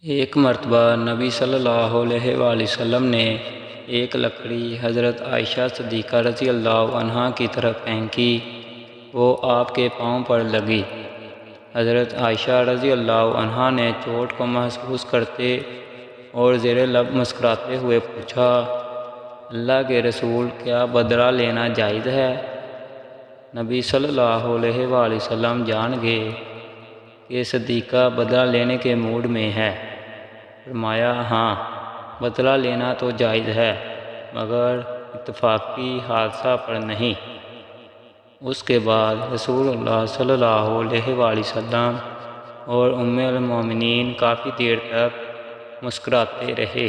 ایک مرتبہ نبی صلی اللہ علیہ وآلہ وسلم نے ایک لکڑی حضرت عائشہ صدیقہ رضی اللہ عنہا کی طرف پھینکی، وہ آپ کے پاؤں پر لگی۔ حضرت عائشہ رضی اللہ عنہا نے چوٹ کو محسوس کرتے اور زیر لب مسکراتے ہوئے پوچھا، اللہ کے رسول، کیا بدلہ لینا جائز ہے؟ نبی صلی اللہ علیہ وآلہ وسلم جان گئے کہ صدیقہ بدلہ لینے کے موڈ میں ہے۔ فرمایا، ہاں، بدلہ لینا تو جائز ہے، مگر اتفاقی حادثہ پر نہیں۔ اس کے بعد رسول اللہ صلی اللہ علیہ وآلہ وسلم اور ام المومنین کافی دیر تک مسکراتے رہے۔